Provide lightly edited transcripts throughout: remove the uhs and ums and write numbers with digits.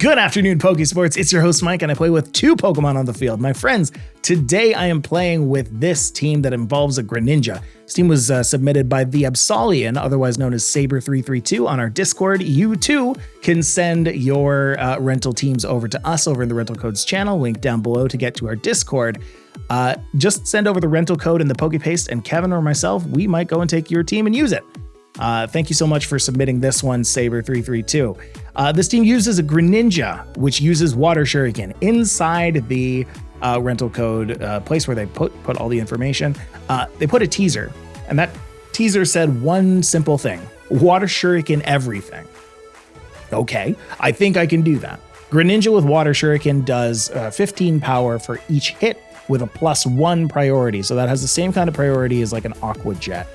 Good afternoon, Pokésports. It's your host, Mike, and I play with two Pokemon on the field. My friends, today I am playing with this team that involves a Greninja. This team was submitted by the Absolian, otherwise known as Saber332, on our Discord. You too can send your rental teams over to us over in the Rental Codes channel, link down below to get to our Discord. Just send over the rental code in the Pokepaste, and Kevin or myself, we might go and take your team and use it. Thank you so much for submitting this one, Saber332. This team uses a Greninja, which uses Water Shuriken. Inside the rental code place where they put all the information, they put a teaser, and that teaser said one simple thing: Water Shuriken everything. Okay, I think I can do that. Greninja with Water Shuriken does 15 power for each hit with a +1 priority, so that has the same kind of priority as like an Aqua Jet.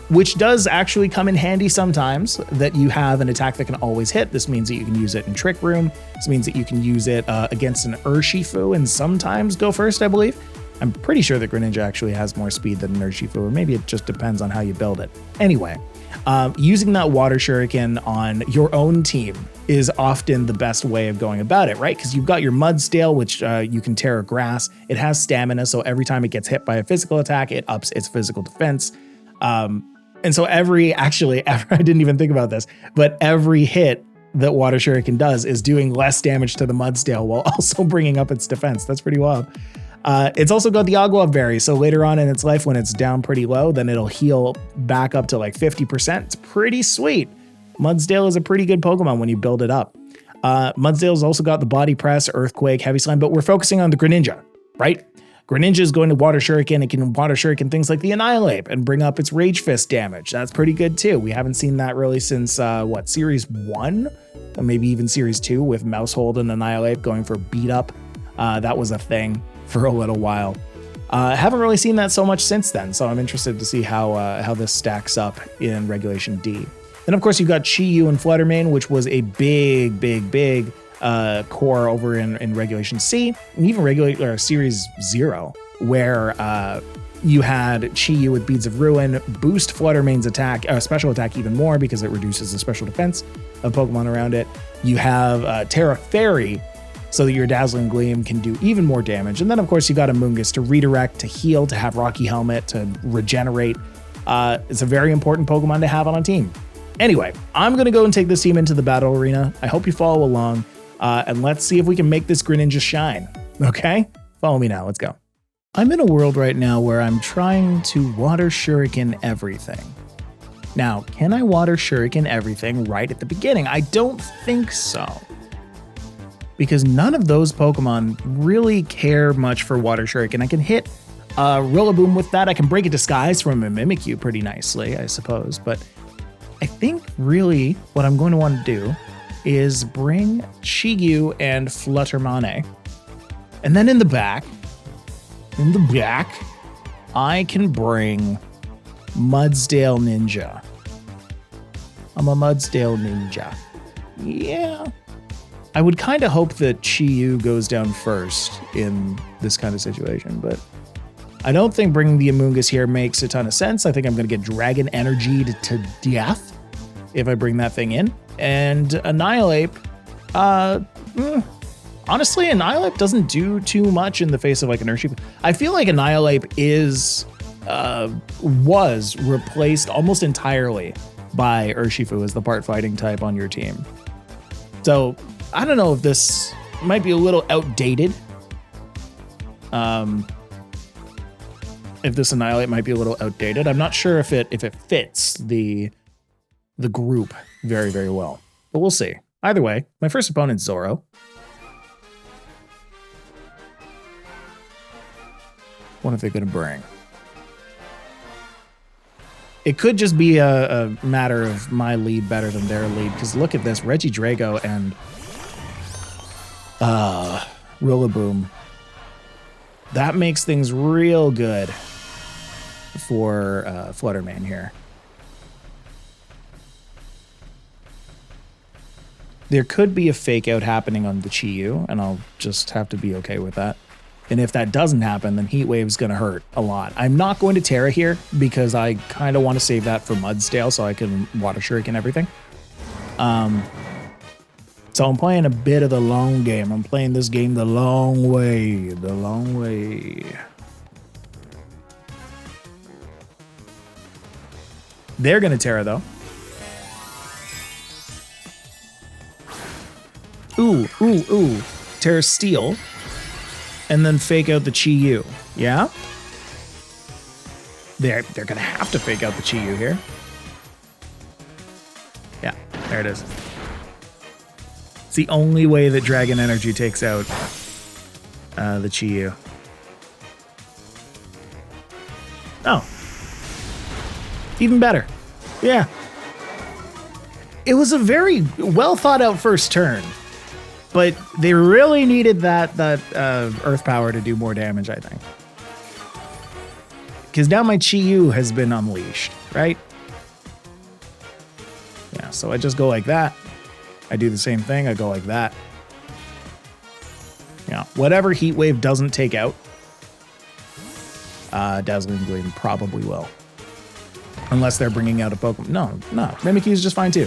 Which does actually come in handy sometimes, that you have an attack that can always hit. This means that you can use it in Trick Room. This means that you can use it against an Urshifu and sometimes go first, I believe. I'm pretty sure that Greninja actually has more speed than an Urshifu, or maybe it just depends on how you build it. Anyway, using that Water Shuriken on your own team is often the best way of going about it, right? Because you've got your Mudsdale, which you can Tera Grass. It has stamina, so every time it gets hit by a physical attack, it ups its physical defense. And so I didn't even think about this, but every hit that Water Shuriken does is doing less damage to the Mudsdale while also bringing up its defense. That's pretty wild. It's also got the Agua Berry, so later on in its life when it's down pretty low, then it'll heal back up to like 50%. It's pretty sweet. Mudsdale is a pretty good Pokemon when you build it up. Mudsdale's also got the Body Press, Earthquake, Heavy Slam, but we're focusing on the Greninja, right? Greninja is going to Water Shuriken. It can Water Shuriken things like the Annihilate and bring up its Rage Fist damage. That's pretty good too. We haven't seen that really since, Series 1? Or maybe even Series 2 with Mousehold and Annihilate going for beat up. That was a thing for a little while. Haven't really seen that so much since then, so I'm interested to see how this stacks up in Regulation D. Then, of course, you've got Chi-Yu and Fluttermane, which was a big core over in Regulation C, and even Series 0, where you had Chi-Yu with Beads of Ruin boost Fluttermane's special attack even more because it reduces the special defense of Pokemon around it. You have Tera Fairy, so that your Dazzling Gleam can do even more damage. And then, of course, you got Amoonguss to redirect, to heal, to have Rocky Helmet, to regenerate. It's a very important Pokemon to have on a team. Anyway, I'm going to go and take this team into the battle arena. I hope you follow along. And let's see if we can make this Greninja shine. Okay? Follow me now. Let's go. I'm in a world right now where I'm trying to Water Shuriken everything. Now, can I Water Shuriken everything right at the beginning? I don't think so. Because none of those Pokemon really care much for Water Shuriken. I can hit Rillaboom with that. I can break a Disguise from a Mimikyu pretty nicely, I suppose. But I think really what I'm going to want to do is bring Chi-Yu and Fluttermane. And then in the back, I can bring Mudsdale Ninja. I'm a Mudsdale Ninja. Yeah. I would kind of hope that Chi-Yu goes down first in this kind of situation, but I don't think bringing the Amoonguss here makes a ton of sense. I think I'm going to get Dragon Energied to death if I bring that thing in. And Annihilate, honestly, Annihilate doesn't do too much in the face of like an Urshifu. I feel like Annihilate was replaced almost entirely by Urshifu as the part fighting type on your team. So I don't know if this might be a little outdated. If this Annihilate might be a little outdated. I'm not sure if it fits the group very, very well. But we'll see. Either way, my first opponent's Zoro. What are they going to bring? It could just be a matter of my lead better than their lead, because look at this. Regidrago and Rillaboom. That makes things real good for Fluttermane here. There could be a fake out happening on the Chi-Yu, and I'll just have to be okay with that. And if that doesn't happen, then Heat Wave's going to hurt a lot. I'm not going to Tera here because I kind of want to save that for Mudsdale so I can Water Shuriken everything. So I'm playing a bit of the long game. I'm playing this game the long way. The long way. They're going to Tera, though. Ooh, ooh, ooh. Tera Steel. And then fake out the Chi-Yu. Yeah? They're going to have to fake out the Chi-Yu here. Yeah, there it is. It's the only way that Dragon Energy takes out the Chi-Yu. Oh. Even better. Yeah. It was a very well thought out first turn, but they really needed that Earth Power to do more damage, I think. Because now my Chi-Yu has been unleashed, right? Yeah, so I just go like that. I do the same thing, I go like that. Yeah, whatever Heat Wave doesn't take out, Dazzling Gleam probably will. Unless they're bringing out a Pokemon. No, Mimikyu is just fine too.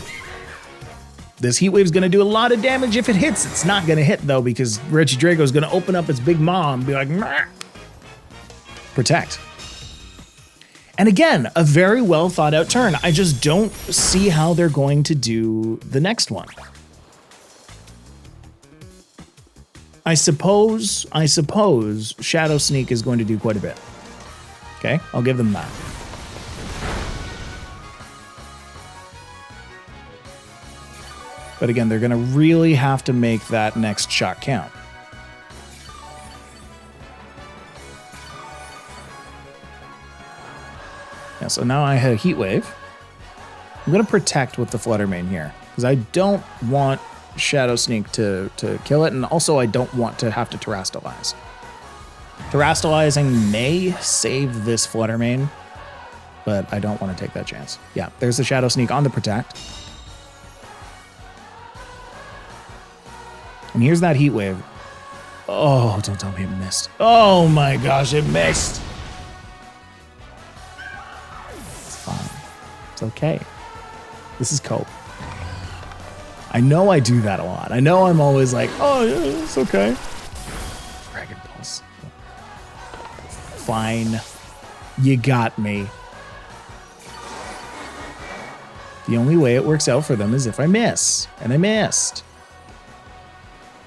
This Heat Wave's gonna do a lot of damage if it hits. It's not gonna hit though because Regidrago's gonna open up its big maw and be like, Mah! Protect. And again, a very well thought out turn. I just don't see how they're going to do the next one. I suppose Shadow Sneak is going to do quite a bit. Okay, I'll give them that. But again, they're going to really have to make that next shot count. Yeah, so now I had a Heat Wave. I'm going to protect with the Flutter Mane here because I don't want Shadow Sneak to kill it, and also I don't want to have to Terrastalize. Terrastalizing may save this Flutter Mane, but I don't want to take that chance. Yeah, there's the Shadow Sneak on the Protect. And here's that Heat Wave. Oh, don't tell me it missed. Oh my gosh, it missed. It's fine. It's okay. This is cope. I know I do that a lot. I know I'm always like, oh, yeah, it's okay. Dragon Pulse. Fine. You got me. The only way it works out for them is if I miss. And I missed.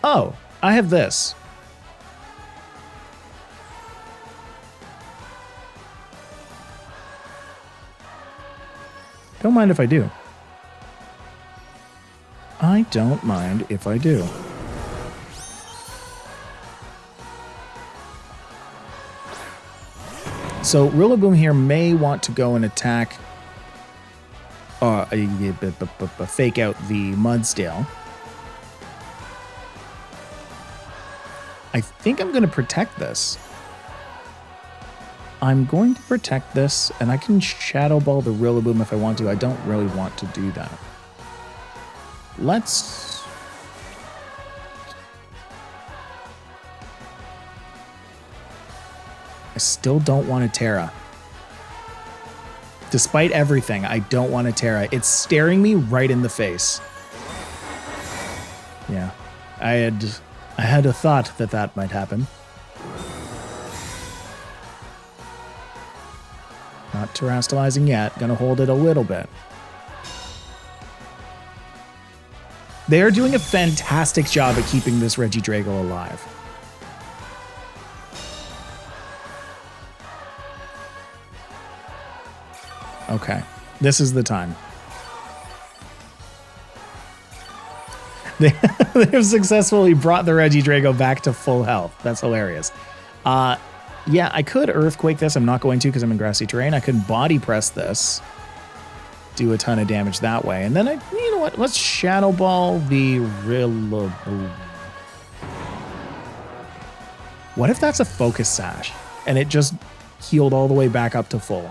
Oh, I have this. Don't mind if I do. I don't mind if I do. So Rillaboom here may want to go and attack, fake out the Mudsdale. I think I'm going to protect this. I'm going to protect this, and I can Shadow Ball the Rillaboom if I want to. I don't really want to do that. Let's... I still don't want a Tera. Despite everything, I don't want a Tera. It's staring me right in the face. Yeah, I had a thought that that might happen. Not Terrastalizing yet. Gonna hold it a little bit. They're doing a fantastic job at keeping this Regidrago alive. Okay, this is the time. They've successfully brought the Regidrago back to full health. That's hilarious. Yeah, I could Earthquake this. I'm not going to because I'm in grassy terrain. I could Body Press this. Do a ton of damage that way. And then, you know what? Let's Shadow Ball the Rillaboom. What if that's a Focus Sash? And it just healed all the way back up to full.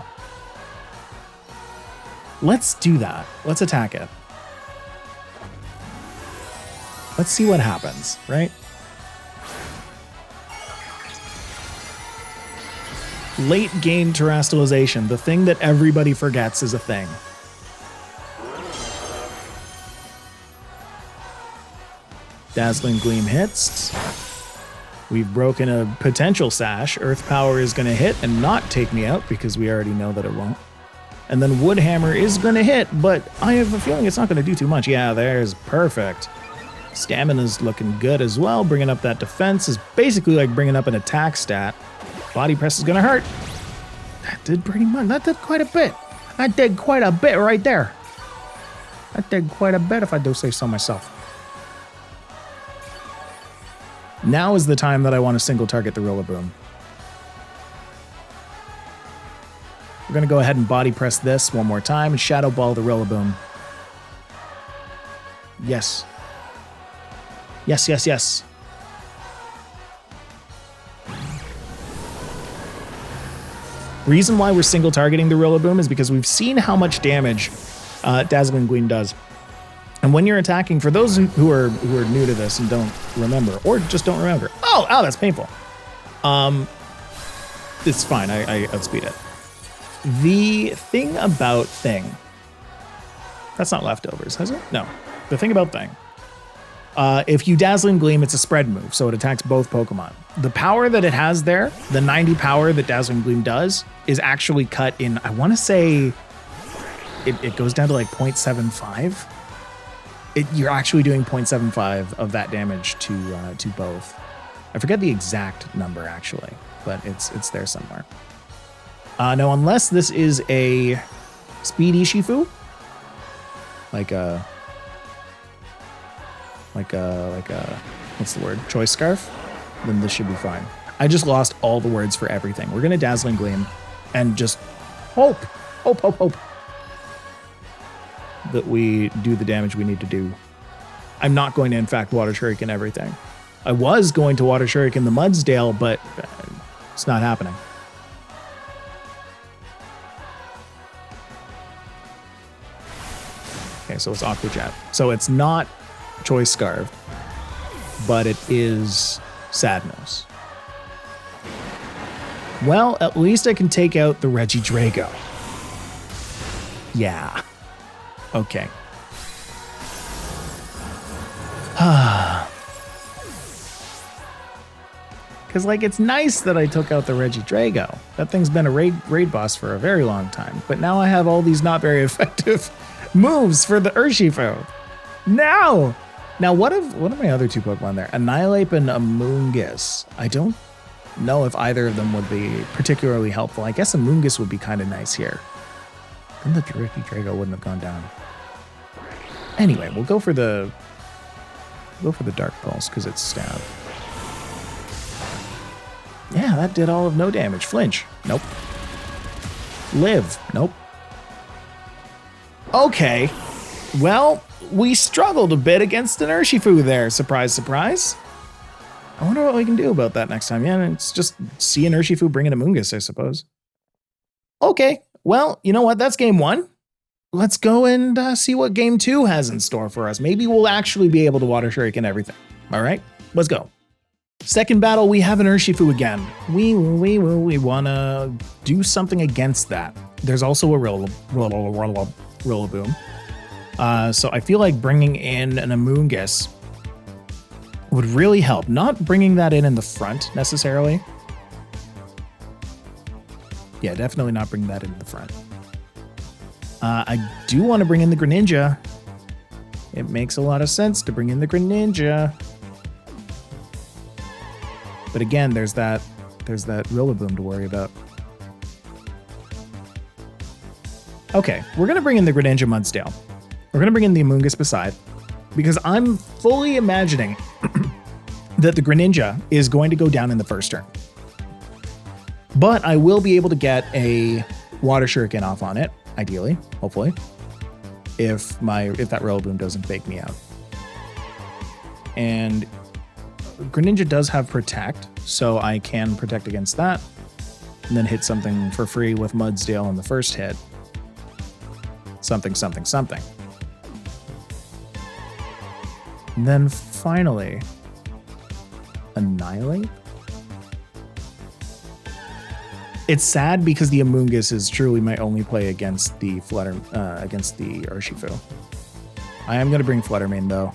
Let's do that. Let's attack it. Let's see what happens, right? Late game Terrastalization, the thing that everybody forgets is a thing. Dazzling Gleam hits. We've broken a potential sash. Earth Power is going to hit and not take me out because we already know that it won't. And then Wood Hammer is going to hit, but I have a feeling it's not going to do too much. Yeah, there's perfect. Stamina's looking good as well. Bringing up that defense is basically like bringing up an attack stat. Body press is going to hurt. That did pretty much. That did quite a bit. That did quite a bit right there. That did quite a bit if I do say so myself. Now is the time that I want to single target the Rillaboom. We're going to go ahead and body press this one more time and Shadow Ball the Rillaboom. Yes. Yes, yes, yes. Reason why we're single targeting the Rillaboom is because we've seen how much damage Dazzling Gleam does. And when you're attacking, for those who are new to this and don't remember, or just don't remember, oh, that's painful. It's fine. I outspeed it. The thing about Thing, that's not leftovers, is it? No. The thing about Thing, if you Dazzling Gleam, it's a spread move, so it attacks both Pokemon. The power that it has there, the 90 power that Dazzling Gleam does, is actually cut in, I want to say, it goes down to like 0.75. You're actually doing 0.75 of that damage to both. I forget the exact number actually, but it's there somewhere. Now, unless this is a Speed Ishifu, like a what's the word? Choice Scarf, then this should be fine. I just lost all the words for everything. We're gonna Dazzling Gleam and just hope that we do the damage we need to do. I'm not going to, in fact, Water Shuriken everything. I was going to Water Shuriken the Mudsdale, but it's not happening. Okay, so it's Aqua Jet. So it's not Choice Scarf, but it is Sadness. Well, at least I can take out the Regidrago. Yeah. Okay. Because, like, it's nice that I took out the Regidrago. That thing's been a raid boss for a very long time. But now I have all these not very effective moves for the Urshifu. No! Now, what are my other two Pokemon there? Annihilate and Amoonguss. I don't know if either of them would be particularly helpful. I guess Amoonguss would be kind of nice here. Then the Regidrago wouldn't have gone down. Anyway, we'll go for the Dark Pulse because it's stab. Yeah, that did all of no damage. Flinch. Nope. Live. Nope. Okay. Well, we struggled a bit against an Urshifu there. Surprise, surprise. I wonder what we can do about that next time. Yeah, it's just see an Urshifu bring in a Amoonguss, I suppose. Okay. Well, you know what? That's game one. Let's go and see what game two has in store for us. Maybe we'll actually be able to Water Shuriken everything. All right, let's go. Second battle, we have an Urshifu again. We want to do something against that. There's also a Rillaboom. So I feel like bringing in an Amoonguss would really help. Not bringing that in the front necessarily. Yeah, definitely not bringing that in the front. I do want to bring in the Greninja. It makes a lot of sense to bring in the Greninja. But again, there's that Rillaboom to worry about. Okay, we're going to bring in the Greninja Mudsdale. We're going to bring in the Amoonguss beside, because I'm fully imagining that the Greninja is going to go down in the first turn. But I will be able to get a Water Shuriken off on it, ideally, hopefully, if that Rillaboom doesn't fake me out. And Greninja does have Protect, so I can protect against that, and then hit something for free with Mudsdale on the first hit. Something, something, something. And then finally, Annihilate? It's sad because the Amoonguss is truly my only play against the against the Urshifu. I am going to bring Fluttermane though.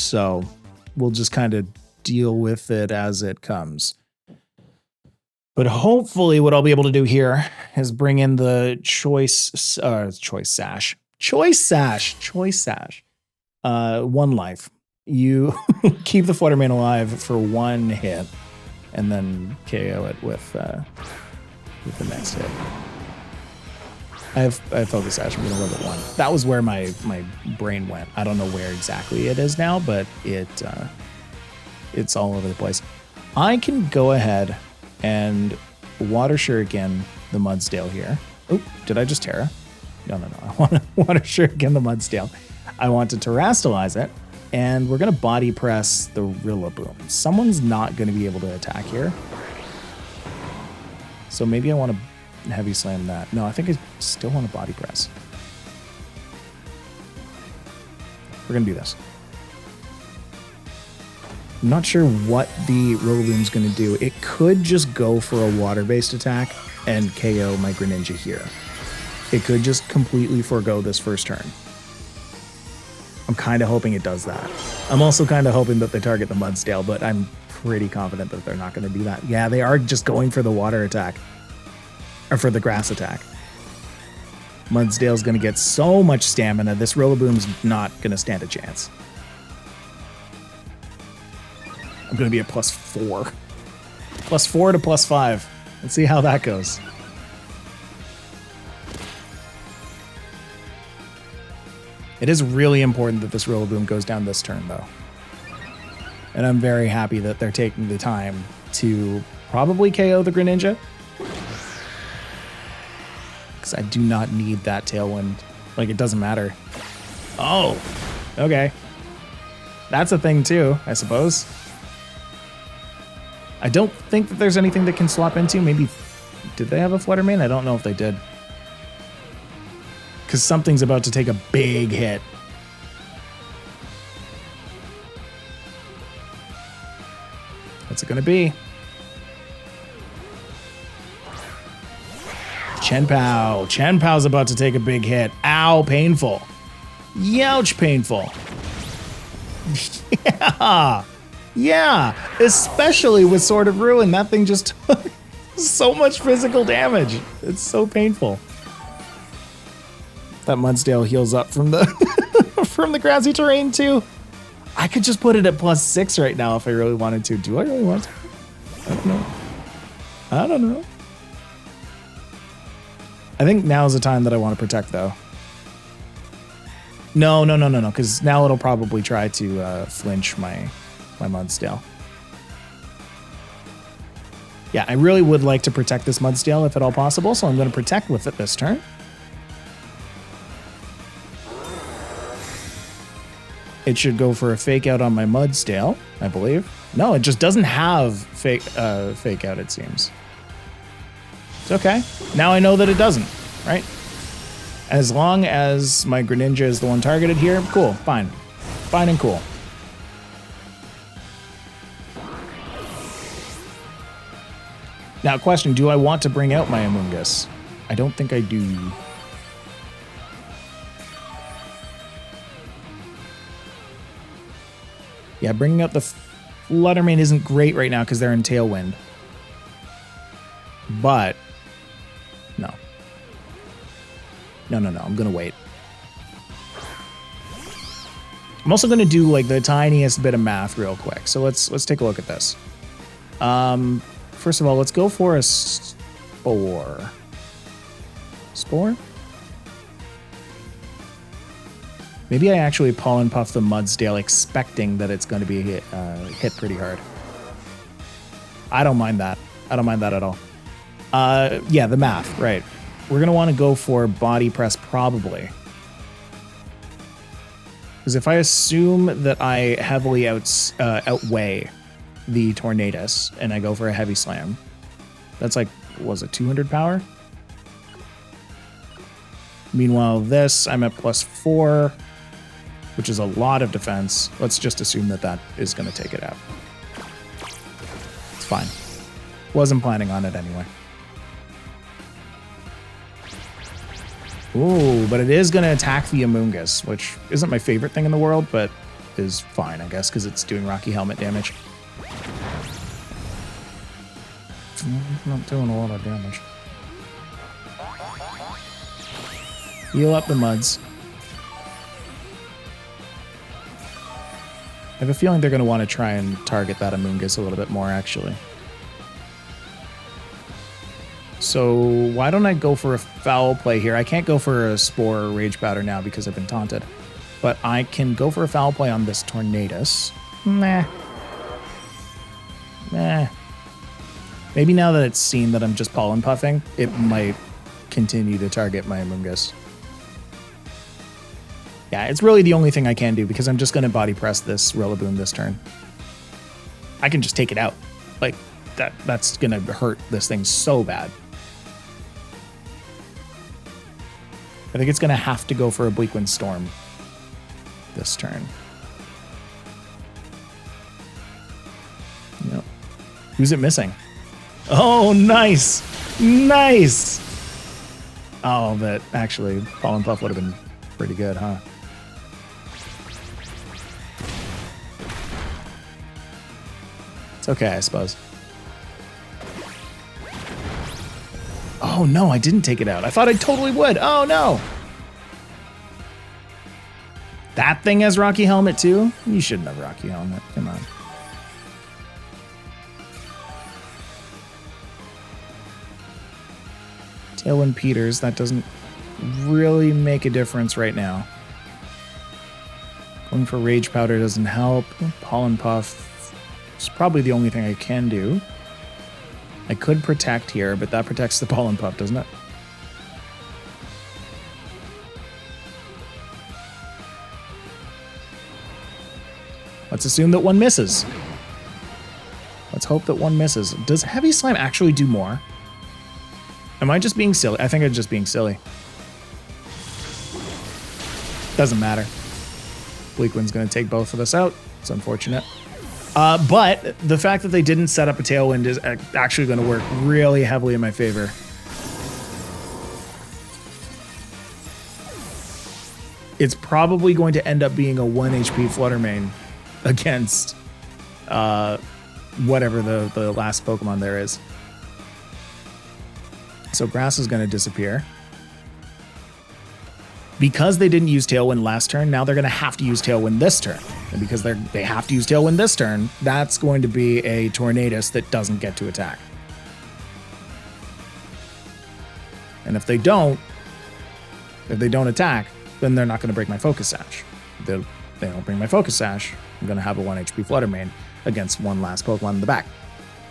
So we'll just kind of deal with it as it comes. But hopefully what I'll be able to do here is bring in the choice sash. One life. You keep the Fluttermane alive for one hit and then KO it with the next hit. I have Focus Sash. I'm going to level 1. That was where my brain went. I don't know where exactly it is now, but it's all over the place. I can go ahead and Water Shuriken the Mudsdale here. Oh, did I just Tera? No. I want to Water Shuriken the Mudsdale. I want to Terrastalize it, and we're going to Body Press the Rillaboom. Someone's not going to be able to attack here. So maybe I want to Heavy Slam that. No, I think I still want to Body Press. We're going to do this. I'm not sure what the Rillaboom's going to do. It could just go for a water-based attack and KO my Greninja here. It could just completely forego this first turn. I'm kind of hoping it does that. I'm also kind of hoping that they target the Mudsdale, but I'm pretty confident that they're not going to do that. Yeah, they are just going for the water attack. Or for the grass attack. Mudsdale's going to get so much stamina, this Rillaboom's not going to stand a chance. I'm going to be at +4. +4 to +5. Let's see how that goes. It is really important that this Rillaboom goes down this turn, though. And I'm very happy that they're taking the time to probably KO the Greninja. Because I do not need that Tailwind. Like, it doesn't matter. Oh, okay. That's a thing, too, I suppose. I don't think that there's anything that can swap into. Maybe, did they have a Fluttermane? I don't know if they did. Because something's about to take a big hit. What's it going to be? Chien-Pao. Chien-Pao's about to take a big hit. Ow, painful. Youch, painful. Yeah. Yeah. Especially with Sword of Ruin. That thing just took so much physical damage. It's so painful. That Mudsdale heals up from the from the grassy terrain too. I could just put it at +6 right now if I really wanted to. Do I really want to? I don't know. I don't know. I think now's the time that I want to protect, though. No, because now it'll probably try to flinch my Mudsdale. Yeah, I really would like to protect this Mudsdale if at all possible, so I'm going to protect with it this turn. It should go for a fake out on my Mudsdale, I believe. No, it just doesn't have fake out, it seems. It's okay. Now I know that it doesn't, right? As long as my Greninja is the one targeted here, cool, fine. Fine and cool. Now, question, do I want to bring out my Amoonguss? I don't think I do. Yeah, bringing out the Fluttermane isn't great right now because they're in Tailwind. But, no. No, I'm going to wait. I'm also going to do like the tiniest bit of math real quick. So let's take a look at this. First of all, let's go for a Spore. Spore? Maybe I actually Pollen Puff the Mudsdale expecting that it's going to be hit pretty hard. I don't mind that. I don't mind that at all. Yeah, the math, right. We're going to want to go for Body Press probably. Because if I assume that I heavily outweigh the Tornadus and I go for a Heavy Slam, that's like, was it 200 power? Meanwhile, this, I'm at +4, which is a lot of defense. Let's just assume that that is going to take it out. It's fine. Wasn't planning on it anyway. Ooh, but it is going to attack the Amoonguss, which isn't my favorite thing in the world, but is fine, I guess, because it's doing Rocky Helmet damage. Not doing a lot of damage. Heal up the Muds. I have a feeling they're going to want to try and target that Amoonguss a little bit more, actually. So why don't I go for a foul play here? I can't go for a Spore or Rage Powder now because I've been taunted. But I can go for a foul play on this Tornadus. Nah. Maybe now that it's seen that I'm just Pollen Puffing, it might continue to target my Amoonguss. Yeah, it's really the only thing I can do because I'm just going to Body Press this Rillaboom this turn. I can just take it out. Like, that's going to hurt this thing so bad. I think it's going to have to go for a Bleakwind Storm this turn. Yep. Who's it missing? Oh, nice! Nice! Oh, but actually, Pollen Puff would have been pretty good, huh? It's okay, I suppose. Oh, no, I didn't take it out. I thought I totally would. Oh, no! That thing has Rocky Helmet, too? You shouldn't have Rocky Helmet. Come on. Tailwind Peters, that doesn't really make a difference right now. Going for Rage Powder doesn't help. Pollen Puff is probably the only thing I can do. I could Protect here, but that protects the Pollen Puff, doesn't it? Let's assume that one misses. Let's hope that one misses. Does Heavy Slime actually do more? Am I just being silly? I think I'm just being silly. Doesn't matter. Bleakwind's going to take both of us out. It's unfortunate. But the fact that they didn't set up a Tailwind is actually going to work really heavily in my favor. It's probably going to end up being a 1 HP Flutter Mane against whatever the last Pokemon there is. So Grass is going to disappear. Because they didn't use Tailwind last turn, now they're going to have to use Tailwind this turn. And because they have to use Tailwind this turn, that's going to be a Tornadus that doesn't get to attack. And if they don't attack, then they're not going to break my Focus Sash. If they don't bring my Focus Sash, I'm going to have a 1 HP Flutter Mane against one last Pokemon in the back.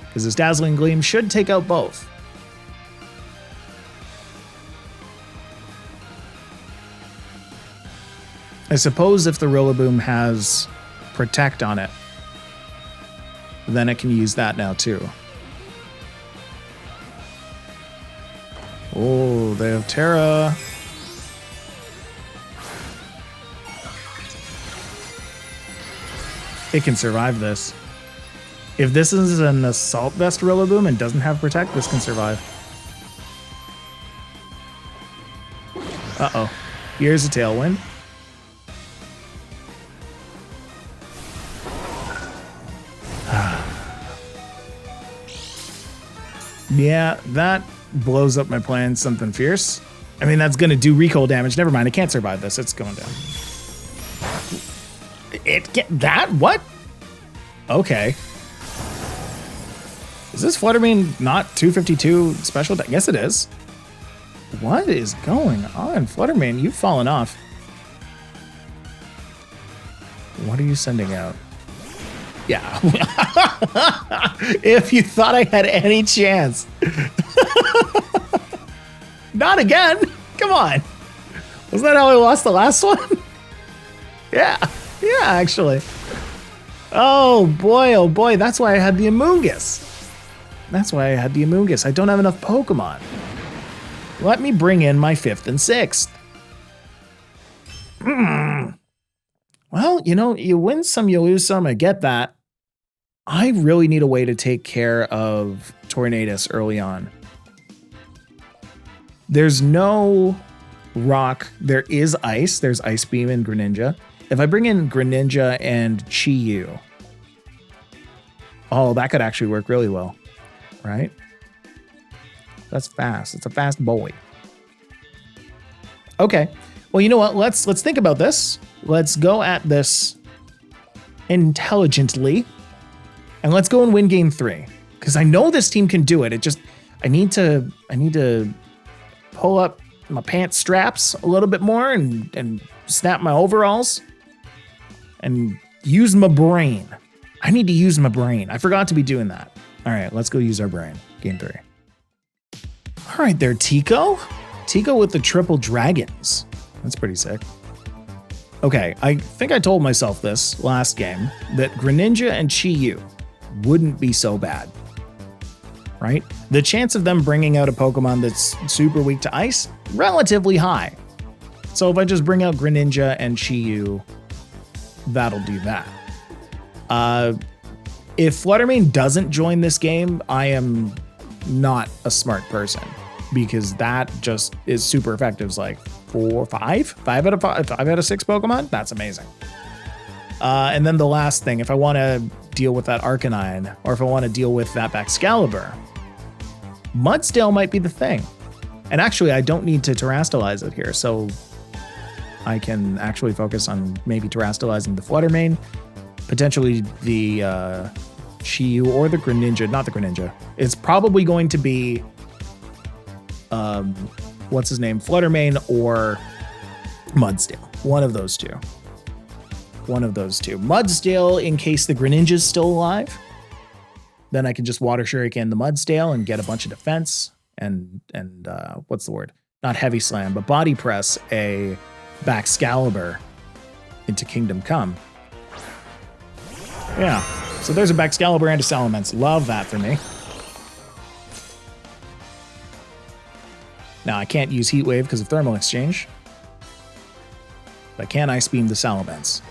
Because this Dazzling Gleam should take out both. I suppose if the Rillaboom has Protect on it, then it can use that now too. Oh, they have Tera. It can survive this. If this is an Assault Vest Rillaboom and doesn't have Protect, this can survive. Uh-oh. Here's a Tailwind. Yeah, that blows up my plan something fierce. I mean, that's going to do recoil damage. Never mind, it can't survive this. It's going down. It can't... That? What? Okay. Is this Flutter Mane not 252 special? Yes, it is. What is going on? Flutter Mane, you've fallen off. What are you sending out? Yeah. If you thought I had any chance. Not again. Come on. Wasn't that how I lost the last one? Yeah. Yeah, actually. Oh boy. That's why I had the Amoonguss. That's why I had the Amoonguss. I don't have enough Pokemon. Let me bring in my 5th and 6th. Well, you know, you win some, you lose some. I get that. I really need a way to take care of Tornadus early on. There's no rock. There is ice. There's Ice Beam and Greninja. If I bring in Greninja and Chi-Yu, oh, that could actually work really well, right? That's fast. It's a fast boy. Okay. Well, you know what? Let's think about this. Let's go at this intelligently, and let's go and win game 3. Because I know this team can do it. It just I need to pull up my pants straps a little bit more and snap my overalls and use my brain. I need to use my brain. I forgot to be doing that. All right, let's go use our brain. Game 3. All right there, Tico. Tico with the triple dragons. That's pretty sick. Okay, I think I told myself this last game, that Greninja and Chi-Yu wouldn't be so bad, right? The chance of them bringing out a Pokemon that's super weak to ice, relatively high. So if I just bring out Greninja and Chi-Yu, that'll do that. If Fluttermane doesn't join this game, I am not a smart person, because that just is super effective. It's like 5 out of 6 Pokemon. That's amazing. And then the last thing, if I want to deal with that Arcanine, or if I want to deal with that Excalibur, Mudsdale might be the thing. And actually, I don't need to Terrastalize it here, so I can actually focus on maybe Terrastalizing the Fluttermane, potentially the Chi-Yu or the Greninja. Not the Greninja. It's probably going to be what's his name? Fluttermane or Mudsdale. One of those two. Mudsdale in case the Greninja's still alive. Then I can just Water Shuriken the Mudsdale and get a bunch of defense and what's the word? Not Heavy Slam, but Body Press a Excalibur into Kingdom Come. Yeah, so there's a Excalibur and a Salamence. Love that for me. Now I can't use Heat Wave because of Thermal Exchange, but I can Ice Beam the Salamence.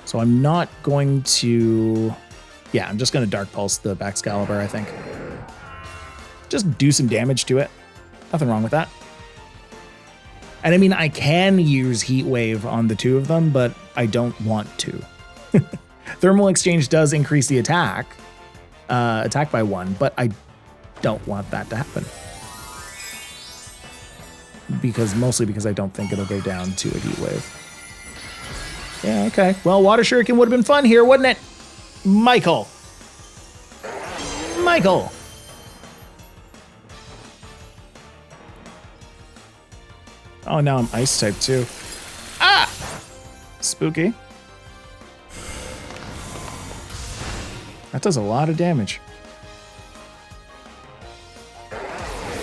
So I'm not going to... Yeah, I'm just going to Dark Pulse the Excalibur, I think. Just do some damage to it. Nothing wrong with that. And I mean, I can use Heat Wave on the two of them, but I don't want to. Thermal Exchange does increase the attack by 1, but I don't want that to happen. Mostly because I don't think it'll go down to a Heat Wave. Yeah, okay. Well, Water Shuriken would have been fun here, wouldn't it? Michael. Oh, now I'm Ice type too. Ah! Spooky. That does a lot of damage.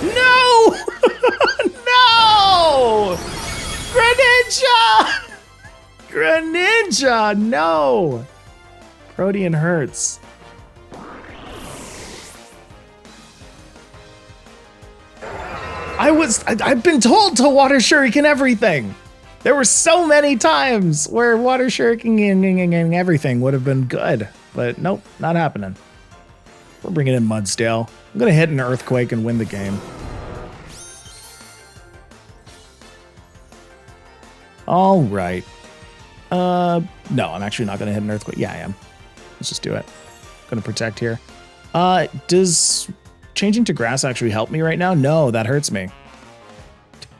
No! No! Greninja, no! Protean hurts. I've been told to Water Shuriken everything. There were so many times where Water Shuriken everything would have been good, but nope, not happening. We're bringing in Mudsdale. I'm gonna hit an Earthquake and win the game. All right. No, I'm actually not gonna hit an Earthquake. Yeah, I am. Let's just do it. Gonna protect here. Does changing to grass actually help me right now? No, that hurts me.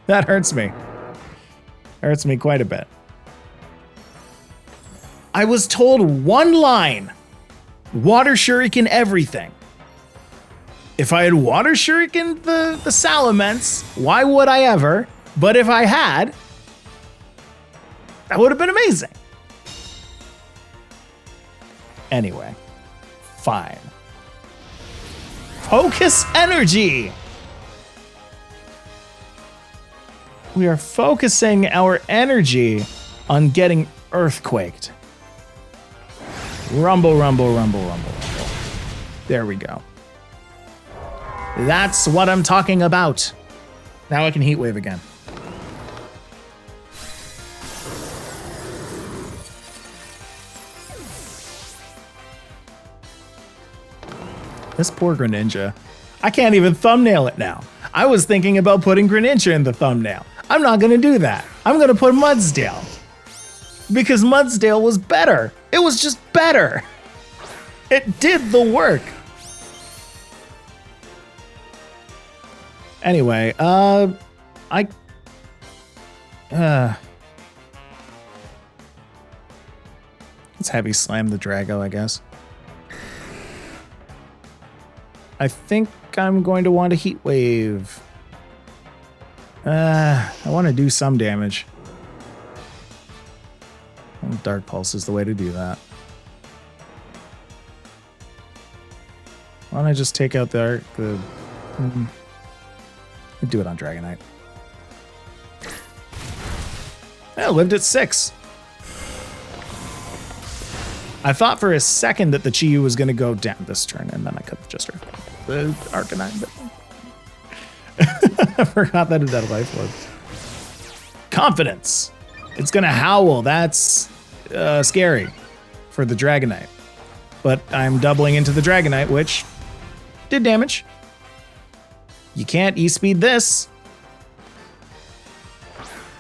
That hurts me. Hurts me quite a bit. I was told one line. Water Shuriken everything. If I had Water Shuriken the Salamence, why would I ever? But if I had, that would have been amazing. Anyway, fine. Focus energy. We are focusing our energy on getting earthquaked. Rumble, rumble, rumble, rumble, rumble. There we go. That's what I'm talking about. Now I can Heat Wave again. This poor Greninja. I can't even thumbnail it now. I was thinking about putting Greninja in the thumbnail. I'm not going to do that. I'm going to put Mudsdale. Because Mudsdale was better. It was just better. It did the work. Anyway, let's heavy slam the Drago, I guess. I think I'm going to want a Heat Wave. I want to do some damage. Dark Pulse is the way to do that. Why don't I just take out the do it on Dragonite. I lived at 6. I thought for a second that the Chi-Yu was going to go down this turn, and then I could have just the Arcanine. But I forgot that it had Life Orb. Confidence. It's going to howl. That's scary for the Dragonite. But I'm doubling into the Dragonite, which did damage. You can't E-speed this.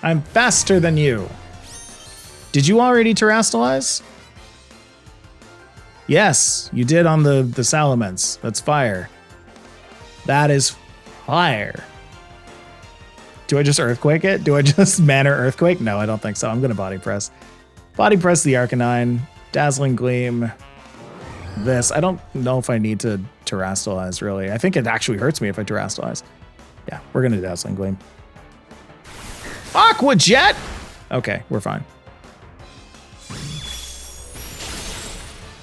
I'm faster than you. Did you already Terrastalize? Yes, you did on the Salamence. That's fire. That is fire. Do I just Earthquake it? Do I just Mana Earthquake? No, I don't think so. I'm going to Body Press. Body Press the Arcanine. Dazzling Gleam. This. I don't know if I need to Terrastalize, really. I think it actually hurts me if I Terrastalize. Yeah, we're going to Dazzling Gleam. Aqua Jet! Okay, we're fine.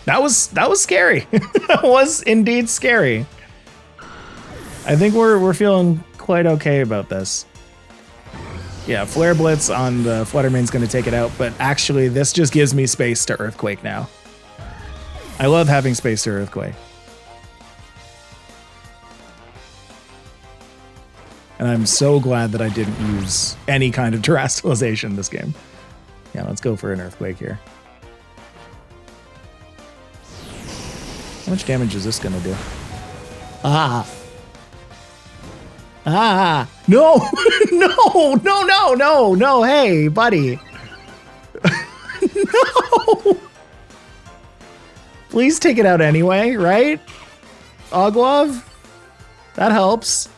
That was scary. That was indeed scary. I think we're feeling quite okay about this. Yeah, Flare Blitz on the Fluttermane's going to take it out, but actually this just gives me space to Earthquake now. I love having space to Earthquake. And I'm so glad that I didn't use any kind of Terrastalization this game. Yeah, let's go for an Earthquake here. How much damage is this gonna do? Ah. Ah. No. No, hey, buddy. No. Please take it out anyway, right? Oglove? That helps.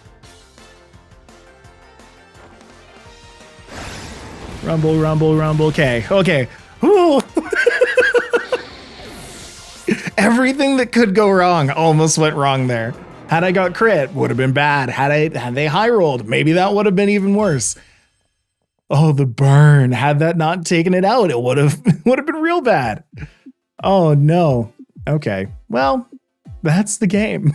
Rumble, rumble, rumble. Okay. Ooh. Everything that could go wrong almost went wrong there. Had I got crit, would have been bad. Had they high rolled, maybe that would have been even worse. Oh, the burn. Had that not taken it out, it would have been real bad. Oh no. Okay. Well, that's the game.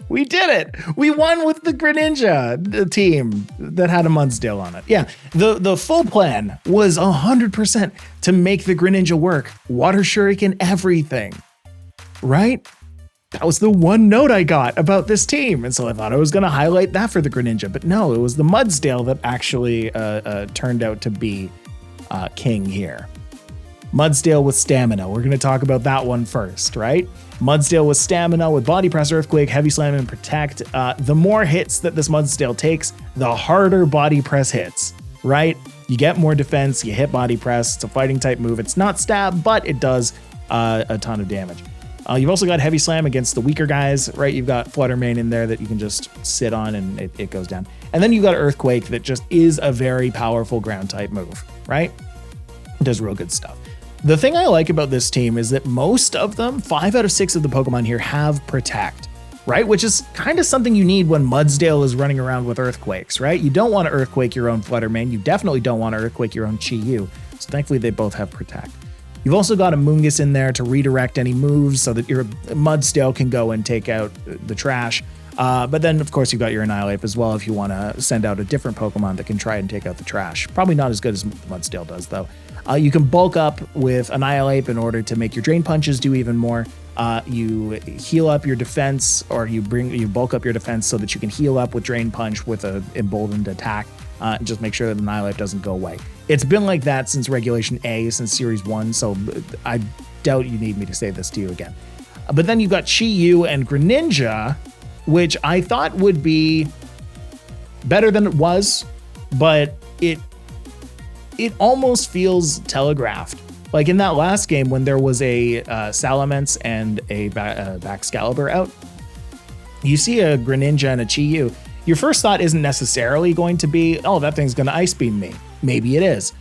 We did it. We won with the Greninja team that had a Mudsdale on it. Yeah, the full plan was 100% to make the Greninja work. Water Shuriken, everything. Right? That was the one note I got about this team. And so I thought I was going to highlight that for the Greninja. But no, it was the Mudsdale that actually turned out to be king here. Mudsdale with stamina. We're going to talk about that one first, right? Mudsdale with stamina, with Body Press, Earthquake, Heavy Slam, and Protect. The more hits that this Mudsdale takes, the harder Body Press hits, right? You get more defense, you hit Body Press. It's a fighting type move. It's not stab, but it does a ton of damage. You've also got Heavy Slam against the weaker guys, right? You've got Fluttermane in there that you can just sit on and it goes down. And then you've got Earthquake that just is a very powerful ground type move, right? It does real good stuff. The thing I like about this team is that most of them, 5 out of 6 of the Pokemon here have Protect, right? Which is kind of something you need when Mudsdale is running around with Earthquakes, right? You don't want to Earthquake your own Fluttermane. You definitely don't want to Earthquake your own Chi-Yu. So thankfully they both have Protect. You've also got a Mungus in there to redirect any moves so that your Mudsdale can go and take out the trash. But then, of course, you've got your Annihilate as well if you want to send out a different Pokemon that can try and take out the trash. Probably not as good as Mudsdale does, though. You can bulk up with Annihilate in order to make your Drain Punches do even more. You heal up your defense, or you bulk up your defense so that you can heal up with Drain Punch with an emboldened attack. Just make sure that Annihilate doesn't go away. It's been like that since Regulation A, since Series 1, so I doubt you need me to say this to you again. But then you've got Chi-Yu and Greninja, which I thought would be better than it was, but it almost feels telegraphed. Like in that last game when there was a Salamence and a Baxcalibur out, you see a Greninja and a Chi-Yu. Your first thought isn't necessarily going to be, oh, that thing's going to Ice Beam me. Maybe it is.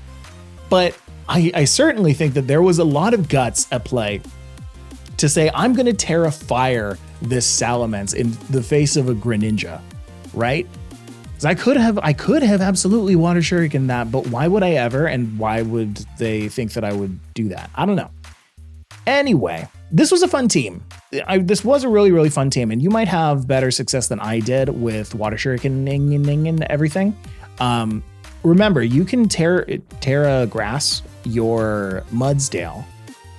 But I certainly think that there was a lot of guts at play to say, I'm going to Tera Fire this Salamence in the face of a Greninja, right? Because I could have absolutely Water Shuriken that, but why would I ever? And why would they think that I would do that? I don't know. Anyway, this was a fun team. This was a really, really fun team, and you might have better success than I did with Water Shuriken and everything. Remember, you can Tera Grass your Mudsdale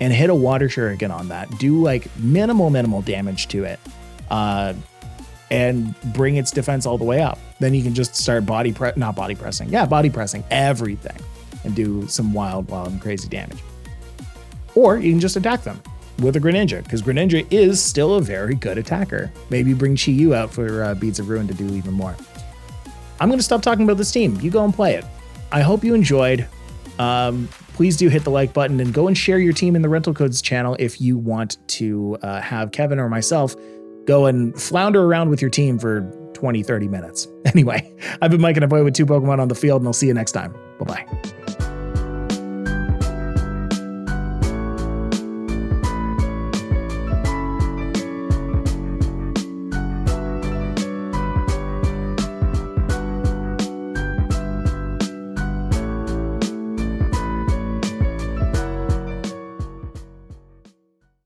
and hit a Water Shuriken on that. Do like minimal damage to it, and bring its defense all the way up. Then you can just start body pressing everything and do some wild and crazy damage. Or you can just attack them with a Greninja, because Greninja is still a very good attacker. Maybe bring Chi-Yu out for Beads of Ruin to do even more. I'm going to stop talking about this team. You go and play it. I hope you enjoyed. Please do hit the like button and go and share your team in the Rental Codes channel if you want to have Kevin or myself go and flounder around with your team for 20-30 minutes. Anyway, I've been Mike and I play with 2 Pokemon on the field, and I'll see you next time. Bye-bye.